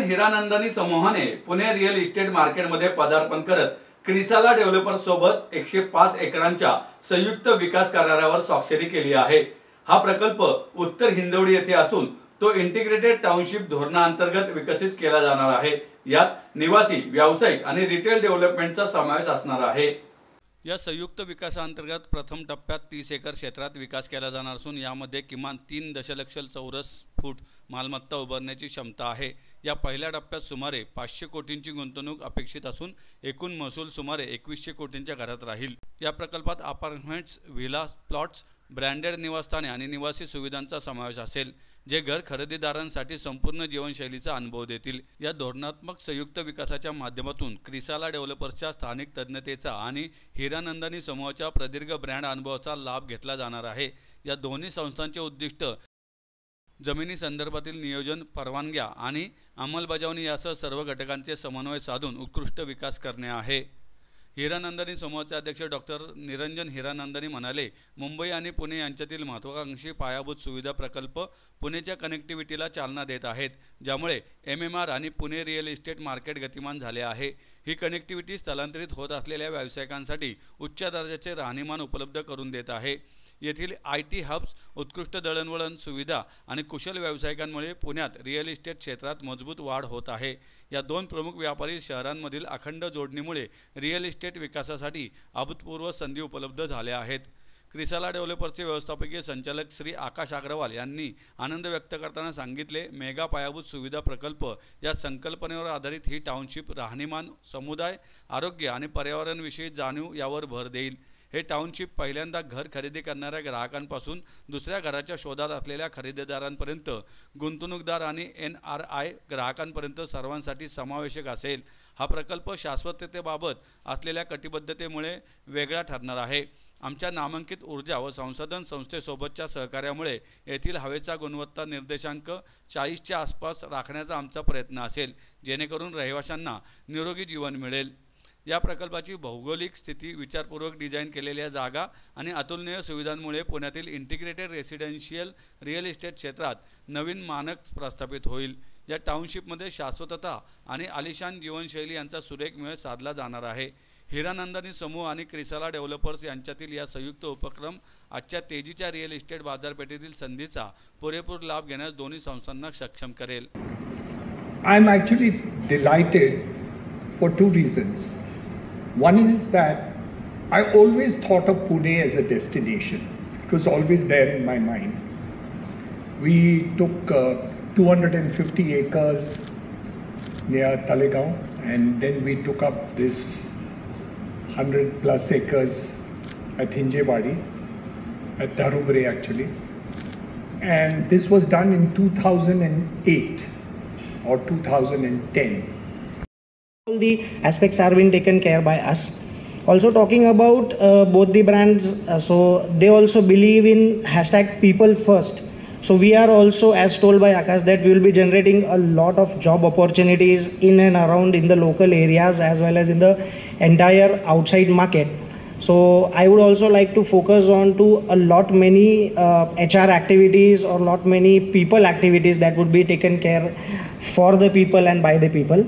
हिरानंदानी समूहाने Pune real estate मार्केटमध्ये पदार्पण करत क्रिसाला डेव्हलपर्स सोबत 105 एकरांच्या संयुक्त विकास करारावर स्वाक्षरी केली आहे। हा प्रकल्प उत्तर हिंजवडी येथे असून तो इंटिग्रेटेड टाउनशिप धोरणाअंतर्गत विकसित केला जाणार आहे। यात निवासी, व्यावसायिक आणि रिटेल डेव्हलपमेंटचा समावेश असणार आहे। या संयुक्त विकासाअंतर्गत प्रथम टप्प्यात 30 एकर क्षेत्रात विकास केला जाणार असून यामध्ये किमान 3 दशलक्ष चौरस फूट मालमत्ता उभारण्याची क्षमता आहे। या पहिल्या टप्प्यात सुमारे 500 कोटींची गुंतवणूक अपेक्षित असून एकूण महसूल सुमारे 2100 कोटींच्या घरात राहील। या प्रकल्पात अपार्टमेंट्स, व्हिला प्लॉट्स, ब्रँडेड निवासस्थाने आणि निवासी सुविधांचा समावेश असेल, जे घर खरेदीदारांसाठी संपूर्ण जीवनशैलीचा अनुभव देतील। या धोरणात्मक संयुक्त विकासाच्या माध्यमातून क्रिसाला डेव्हलपर्सच्या स्थानिक तज्ञतेचा आणि हिरानंदानी समूहाच्या प्रदीर्घ ब्रँड अनुभवाचा लाभ घेतला जाणार आहे। या दोन्ही संस्थांचे उद्दिष्ट जमिनी संदर्भातील नियोजन, परवानग्या आणि अंमलबजावणी यासह सर्व घटकांचे समन्वय साधून उत्कृष्ट विकास करणे आहे। हिरानंदानी समूहाचे अध्यक्ष डॉक्टर निरंजन हिरानंदानी म्हणाले, मुंबई आणि पुणे यांच्यातील महत्त्वाकांक्षी पायाभूत सुविधा प्रकल्प पुणेच्या कनेक्टिव्हिटीला चालना देत आहेत, ज्यामुळे MMR आणि पुणे रिअल इस्टेट मार्केट गतिमान झाले आहे। ही कनेक्टिव्हिटी स्थलांतरित होत असलेल्या व्यावसायिकांसाठी उच्च दर्जाचे राहणीमान उपलब्ध करून देत आहे। येथील IT हब्स, उत्कृष्ट दळणवळण सुविधा आणि कुशल व्यावसायिकांमुळे पुण्यात रिअल इस्टेट क्षेत्रात मजबूत वाढ होत आहे। या दोन प्रमुख व्यापारी शहरांमधील अखंड जोडणीमुळे रिअल इस्टेट विकासासाठी अभूतपूर्व संधी उपलब्ध झाल्या आहेत। क्रिसाला डेव्हलपर्सचे व्यवस्थापकीय संचालक श्री आकाश अग्रवाल यांनी आनंद व्यक्त करताना सांगितले, मेगा पायाभूत सुविधा प्रकल्प या संकल्पनेवर आधारित ही टाउनशिप राहणीमान, समुदाय, आरोग्य आणि पर्यावरणविषयी जाणीव यावर भर देईल। हे टाउनशिप पहिल्यांदा घर खरेदी करणाऱ्या ग्राहकांपासून दुसऱ्या घराच्या शोधात असलेल्या खरेदीदारांपर्यंत, गुंतवणूकदार आणि NRI ग्राहकांपर्यंत सर्वांसाठी समावेशक असेल। हा प्रकल्प शाश्वततेबाबत असलेल्या कटिबद्धतेमुळे वेगळा ठरणार आहे। आमच्या नामांकित ऊर्जा व संसाधन संस्थेसोबतच्या सहकार्यामुळे येथील हवेचा गुणवत्ता निर्देशांक 40च्या आसपास राखण्याचा आमचा प्रयत्न असेल, जेणेकरून रहिवाशांना निरोगी जीवन मिळेल। या प्रकल्पाची भौगोलिक स्थिती, विचारपूर्वक डिझाईन केलेल्या जागा आणि अतुलनीय सुविधांमुळे पुण्यातील इंटिग्रेटेड रेसिडेन्शियल रिअल इस्टेट क्षेत्रात नवीन मानक प्रस्थापित होईल। या टाउनशिपमध्ये शाश्वतता आणि आलिशान जीवनशैली यांचा सुरेख मेळ साधला जाणार आहे। हिरानंदानी समूह आणि क्रिसाला डेव्हलपर्स यांच्यातील या संयुक्त उपक्रम आजच्या तेजीच्या रिअल इस्टेट बाजारपेठेतील संधीचा पुरेपूर लाभ घेण्यास दोन्ही संस्थांना सक्षम करेल। I am actually delighted for two reasons. One is that I always thought of Pune as a destination. It was always there in my mind. We took 250 acres near Talegaon, and then we took up this 100 plus acres at Hinjewadi, at Dharumbre actually. And this was done in 2008 or 2010. All the aspects are being taken care by us. Also talking about both the brands, so they also believe in #people first. So we are also, as told by Akash, that we will be generating a lot of job opportunities in and around in the local areas as well as in the entire outside market. So I would also like to focus on to a lot many HR activities or lot many people activities that would be taken care for the people and by the people.